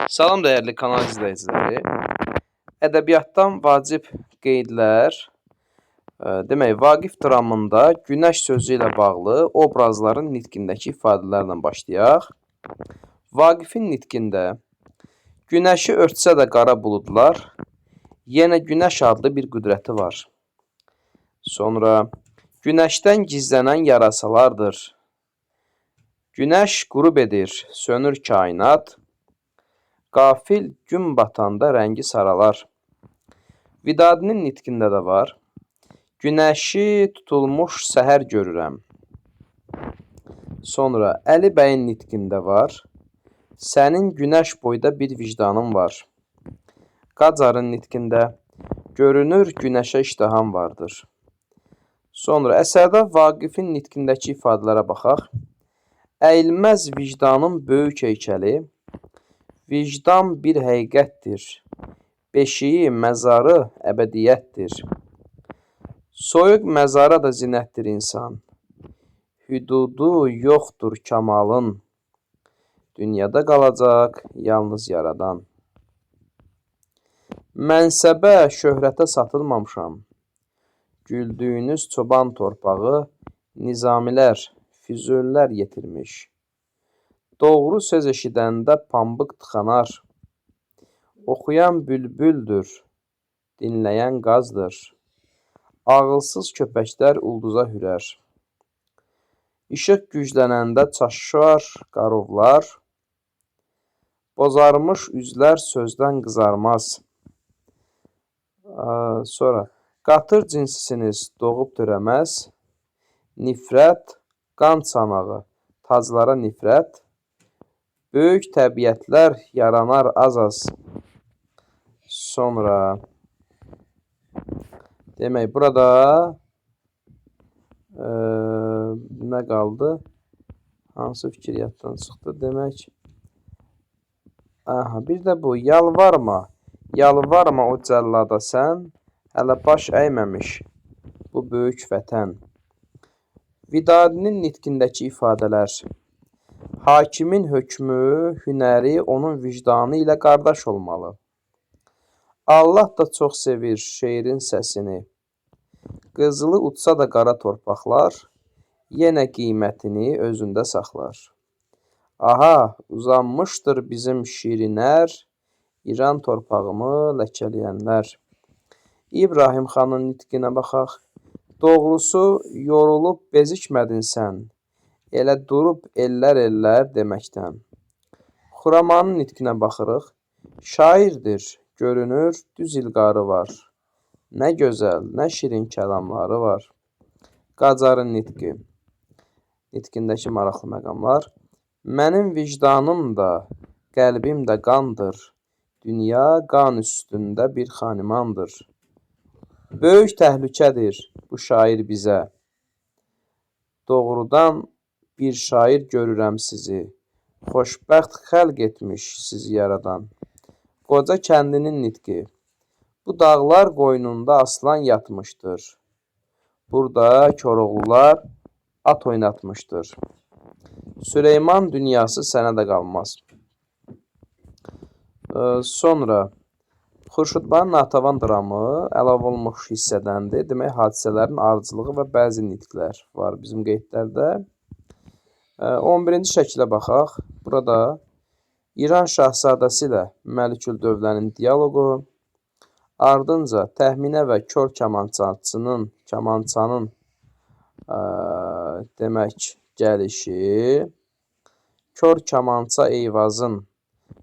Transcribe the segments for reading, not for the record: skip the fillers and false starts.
Salam dəyərli kanal izləyiciləri. Ədəbiyyatdan vacib qeydlər. Demək, Vaqif dramında günəş sözü ilə bağlı obrazların nitqindəki ifadələrlə başlayaq. Vaqifin nitqində günəşi örtsə də qara buludlar, yenə günəş adlı bir qüdrəti var. Sonra günəşdən gizlənən yarasalardır. Günəş qürub edir, sönür kainat. Qafil gün batanda rəngi saralar. Vidadinin nitqində də var. Günəşi tutulmuş səhər görürəm. Sonra Əli bəyin nitqində var. Sənin günəş boyda bir vicdanın var. Qacarın nitqində görünür günəşə iştaham vardır. Sonra əsərdə Vaqifin nitqindəki ifadələrə baxaq. Əyilməz vicdanın böyük heykəli. Vicdan bir həqiqətdir. Beşiyi, məzarı əbədiyyətdir. Soyuq məzara da zinətdir insan. Hüdudu yoxdur kamalın. Dünyada qalacaq yalnız yaradan. Mənsəbə, şöhrətə satılmamışam. Güldüyünüz çoban torpağı nizamilər, füzulilər yetirmiş. Doğru söz eşidəndə pambıq tıxanar. Oxuyan bülbüldür, dinləyən qazdır. Ağılsız köpəklər ulduza hürər. İşıq güclənəndə çaşar qarovlar. Bozarmış üzlər sözdən qızarmaz. Sonra qatır cinsisiniz doğub törəməz. Nifrət, qan çanağı, taclara nifrət. Böyük təbiətlər yaranar az-az. Sonra demək, burada nə qaldı? Hansı fikir yaddan çıxdı? Demək, bir də bu, yalvarma, yalvarma o cəllada sən, hələ baş əyməmiş bu böyük vətən. Vidadinin nitqindəki ifadələr. Hakimin hökmü, hünəri onun vicdanı ilə qardaş olmalı. Allah da çox sevir şeirin səsini. Qızılı utsa da qara torpaqlar, yenə qiymətini özündə saxlar. Aha, uzanmışdır bizim şirinlər, İran torpağımı ləkələyənlər. İbrahim xanın nitqinə baxaq. Doğrusu, yorulub bezikmədin sən. Elə durub ellər deməkdən. Xuramanın nitqinə baxırıq. Şairdir, görünür, düz ilqarı var. Nə gözəl, nə şirin kəlamları var. Qacarın nitqi. Nitqindəki maraqlı məqamlar. Mənim vicdanım da, qəlbim də qandır. Dünya qan üstündə bir xanimandır. Böyük təhlükədir bu şair bizə. Doğrudan bir şair görürəm sizi, xoşbəxt xəlq etmiş sizi yaradan. Qoca kəndinin nitqi. Bu dağlar qoynunda aslan yatmışdır. Burada Koroğlular at oynatmışdır. Süleyman dünyası sənə də qalmaz. Sonra Xurşudbəyin Natəvan dramı əlavə olunmuş hissədəndir. Demək, hadisələrin ardıcılığı və bəzi nitqlər var bizim qeydlərdə. 11-ci şəkilə baxaq. Burada İran şahzadəsi ilə Məliküldövlənin dialoqu, ardınca təxminə və kör kamançanın demək gəlişi, kör kamança Eyvazın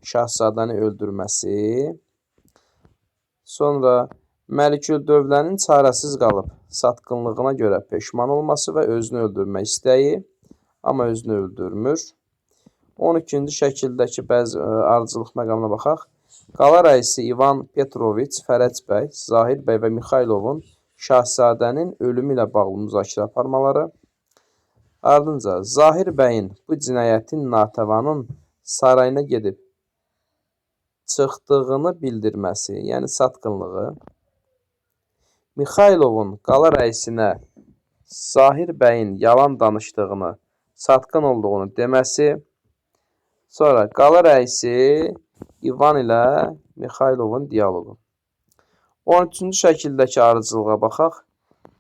şahzadəni öldürməsi, sonra Məliküldövlənin çarəsiz qalıb satqınlığına görə peşman olması və özünü öldürmək istəyi, amma özünü öldürmür. 12-ci şəkildəki bəzi ardıcılıq məqamına baxaq. Qala rəisi İvan Petroviç, Fərəc bəy, Zahir bəy və Mixaylovun şahzadənin ölümü ilə bağlı müzakirə aparmaları. Ardınca Zahir bəyin bu cinayətin Natəvanın sarayına gedib çıxdığını bildirməsi, yəni satqınlığı. Mixaylovun qala rəisinə Zahir bəyin yalan danışdığını, satqın olduğunu deməsi, sonra qala rəisi İvan ilə Mixaylovun dialoqu. 13-cü şəkildəki arıcılığa baxaq.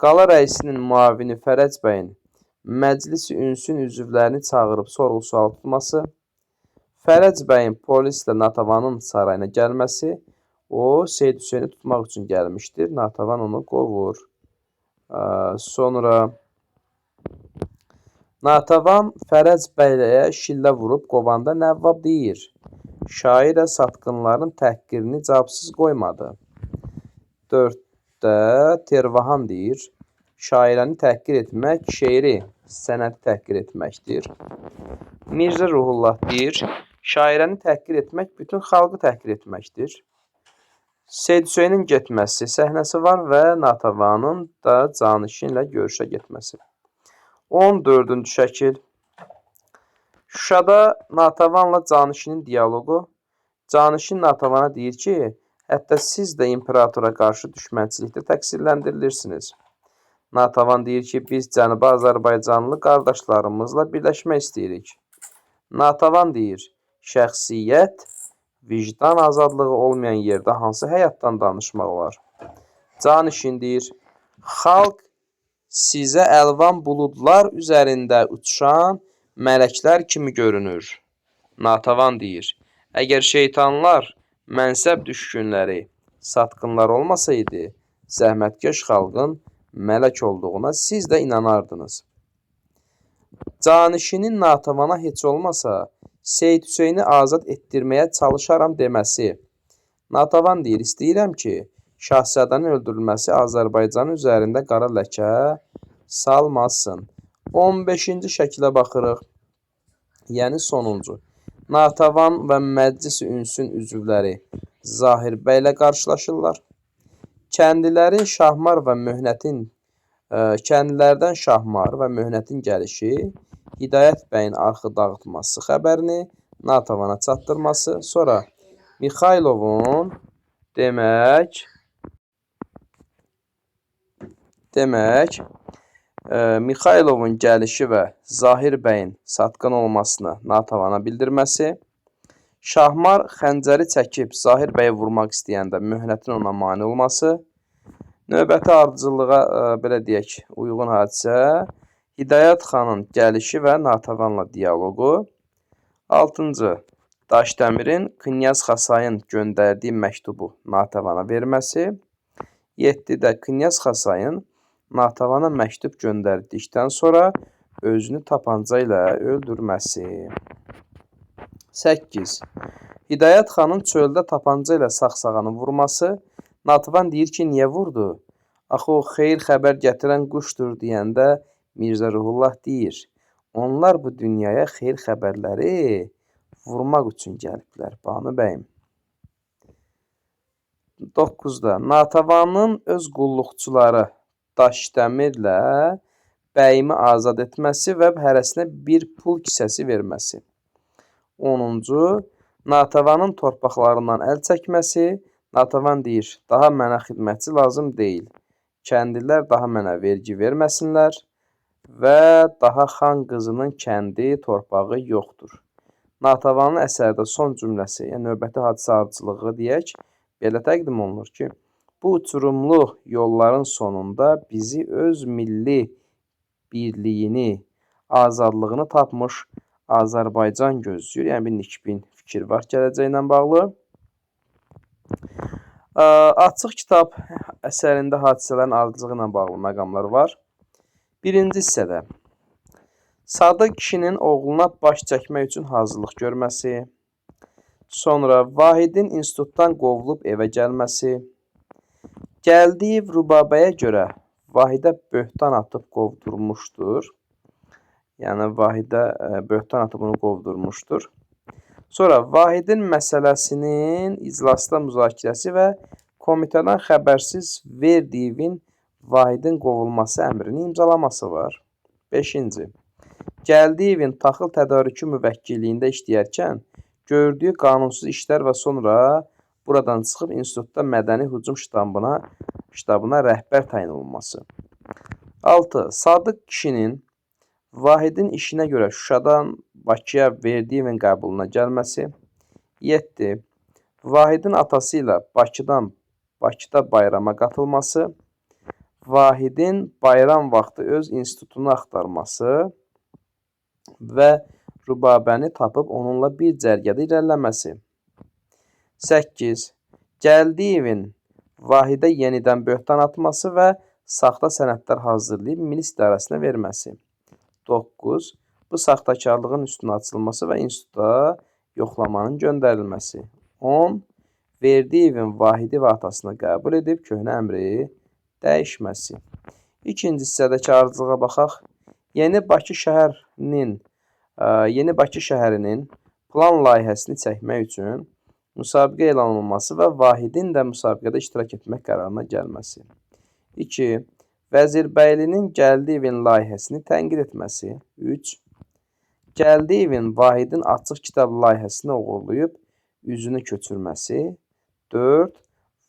Qala rəisinin müavini Fərəc bəyin məclis ünsün üzvlərini çağırıb sorğu-sual tutması, Fərəc bəyin polislə Natavanın sarayına gəlməsi, o Seyid Hüseyni tutmaq üçün gəlmişdir. Natavan onu qovur. Sonra Natavan Fərəc bəyləyə şillə vurub qovanda Nəvvab deyir: şairə satqınların təhqirini cavabsız qoymadı. 4-də Tervahan deyir: şairəni təhqir etmək şeiri, sənəti təhqir etməkdir. Mirzə Ruhullah deyir: şairəni təhqir etmək bütün xalqı təhqir etməkdir. Seyid Hüseynin getməsi səhnəsi var və Natavanın da canişinlə görüşə getməsi. 14-cü şəkil. Şuşada Natavanla canişinin dialoqu. Canişin Natavana deyir ki, hətta siz də imperatora qarşı düşmənçilikdə təqsirləndirilirsiniz. Natavan deyir ki, biz Cənubi Azərbaycanlı qardaşlarımızla birləşmək istəyirik. Natavan deyir, şəxsiyyət, vicdan azadlığı olmayan yerdə hansı həyatdan danışmaq olar? Canişin deyir, xalq sizə əlvan buludlar üzərində uçan mələklər kimi görünür. Natavan deyir, əgər şeytanlar, mənsəb düşkünləri, satqınlar olmasaydı, zəhmətkeş xalqın mələk olduğuna siz də inanardınız. Canişinin Natavana heç olmasa Seyid Hüseyni azad etdirməyə çalışaram deməsi. Natavan deyir, istəyirəm ki, şahzadənin öldürülməsi Azərbaycanın üzərində qara ləkə salmasın. 15-ci şəkilə baxırıq. Yəni sonuncu. Natavan və məclis ünsün üzvləri Zahir bəylə qarşılaşırlar. Kəndlilərdən Şahmar və Möhnətin gəlişi, Hidayət bəyin arxı dağıtması xəbərini Natavana çatdırması, sonra Mixaylovun demək Mixaylovun gəlişi və Zahir bəyin satqın olmasını Natavana bildirməsi, Şahmar xəncəri çəkib Zahir bəyi vurmaq istəyəndə Möhnətin ona mane olması, növbəti ardıcılığa belə deyək, uyğun hadisə, Hidayət xanın gəlişi və Natavanla dialoqu, 6-cı, Daşdəmirin Knyaz Xasayın göndərdiyi məktubu Natavana verməsi, 7-də Knyaz Xasayın Natavana məktub göndərdikdən sonra özünü tapanca ilə öldürməsi. 8. Hidayət xanın çöldə tapanca ilə saxsağanı vurması. Natavan deyir ki, niyə vurdu? Axı o xeyir xəbər gətirən quşdur deyəndə Mirzə Ruhullah deyir, onlar bu dünyaya xeyir xəbərləri vurmaq üçün gəliblər, Banu bəyim. 9-da Natavanın öz qulluqçuları Daşdəmirlə bəyimi azad etməsi və hərəsinə bir pul kisəsi verməsi. 10-cu Natavanın torpaqlarından əl çəkməsi. Natavan deyir, daha mənə xidmətçi lazım deyil. Kəndlilər daha mənə vergi verməsinlər və daha xan qızının kəndi, torpağı yoxdur. Natavanın əsərdə son cümləsi, yəni növbəti hadisə ardıcılığı deyək, belə təqdim olunur ki, bu uçurumlu yolların sonunda bizi öz milli birliyini, azadlığını tapmış Azərbaycan gözləyir. Yəni bir nikbin fikir var gələcəklə bağlı. Açıq kitab əsərində hadisələrin ardıcılığı ilə bağlı məqamlar var. Birinci hissədə Sadıq kişinin oğluna baş çəkmək üçün hazırlıq görməsi, sonra Vahidin institutdan qovulub evə gəlməsi, Gəldiyev Rubabəyə görə Vahidə böhtan atıb qovdurmuşdur. Yəni Vahidə böhtan atıb onu qovdurmuşdur. Sonra Vahidin məsələsinin iclasda müzakirəsi və komitədən xəbərsiz Verdiyevin Vahidin qovulması əmrini imzalaması var. 5-ci. Gəldiyevin taxıl tədarükü müvəkkilliyində işləyərkən gördüyü qanunsuz işlər və sonra buradan çıxıb institutda mədəni hücum ştabına rəhbər təyin olunması. 6. Sadıq kişinin Vahidin işinə görə Şuşadan Bakıya Verdiyevin qəbuluna gəlməsi. 7. Vahidin atası ilə Bakıda bayrama qatılması, Vahidin bayram vaxtı öz institutunu axtarması və Rübabəni tapıb onunla bir cərgədə irəliləməsi. 8. Gəldiyevin Vahidə yenidən böhtan atması və saxta sənədlər hazırlayıb milis idarəsinə verməsi. 9. Bu saxtakarlığın üstünə açılması və instituta yoxlamanın göndərilməsi. 10. Verdiyevin Vahidi və atasını qəbul edib köhnə əmri dəyişməsi. İkinci hissədəki ardıcılığa baxaq. Yeni Bakı şəhərinin plan layihəsini çəkmək üçün müsabiqə elan olunması və Vahidin də müsabiqədə iştirak etmək qərarına gəlməsi. 2. Vəzirbəylinin Gəldiyevin layihəsini tənqid etməsi. 3. Gəldiyevin Vahidin açıq kitab layihəsini oğurlayıb üzünü köçürməsi. 4.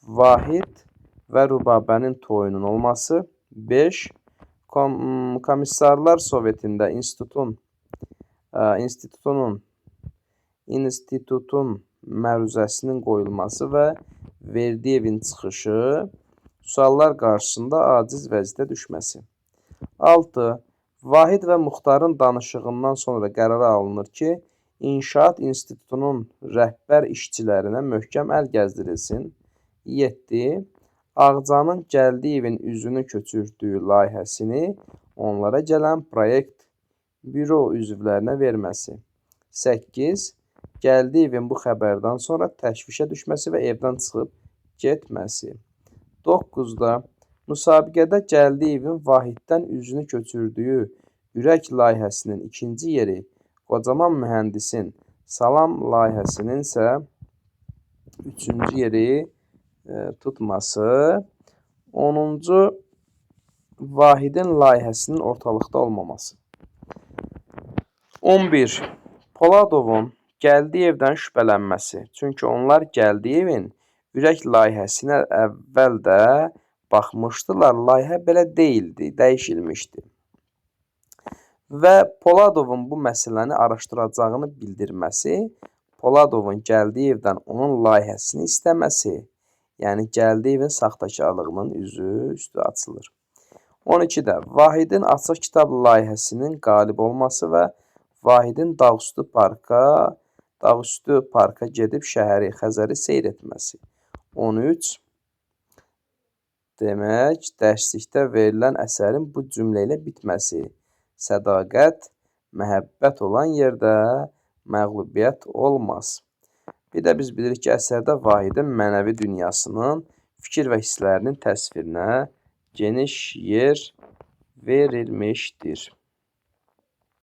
Vahid və Rübabənin toyunun olması. 5. Komissarlar Sovetində institutun məruzəsinin qoyulması və Verdiyevin çıxışı, suallar qarşısında aciz vəziyyətə düşməsi. 6. Vahid və Muxtarın danışığından sonra qərara alınır ki, İnşaat İnstitutunun rəhbər işçilərinə möhkəm əl gəzdirilsin. 7. Ağcanın Gəldiyevin üzünü köçürdüyü layihəsini onlara gələn proyekt büro üzvlərinə verməsi. 8. Gəldiyevin bu xəbərdən sonra təşvişə düşməsi və evdən çıxıb getməsi. 9-da müsabiqədə Gəldiyevin Vahiddən üzünü köçürdüyü ürək layihəsinin ikinci yeri, qocaman mühəndisin Salam layihəsinin isə üçüncü yeri tutması. 10-cu Vahidin layihəsinin ortalıqda olmaması. 11. Poladovun Gəldiyevdən şübhələnməsi. Çünki onlar Gəldiyevin ürək layihəsinə əvvəl də baxmışdılar. Layihə belə deyildi, dəyişilmişdi. Və Poladovun bu məsələni araşdıracağını bildirməsi, Poladovun Gəldiyevdən onun layihəsini istəməsi, yəni Gəldiyevin saxtakarlığının üstü açılır. 12-də Vahidin açıq kitab layihəsinin qalib olması və Vahidin Dağüstü parka gedib şəhəri, Xəzəri seyr etməsi. 13. Demək, dərslikdə verilən əsərin bu cümlə ilə bitməsi. Sədaqət, məhəbbət olan yerdə məğlubiyyət olmaz. Bir də biz bilirik ki, əsərdə Vahidin mənəvi dünyasının, fikir və hisslərinin təsvirinə geniş yer verilmişdir.